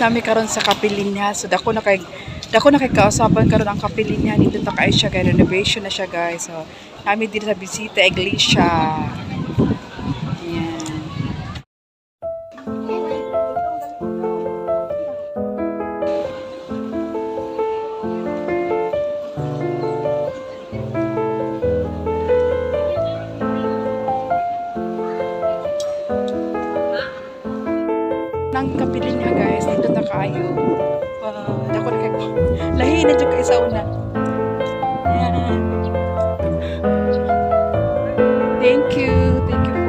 Nami karon sa Kapilinya. So dako na kay kausapan karon ang Kapilinya dito ta kay siya kay renovation na siya guys. So nami dito sa bisita iglesia. Ayan. Nang Kapilinya guys, dito ta kaayo. Dako na kay lahi na jud kay sa una. Ayan. Thank you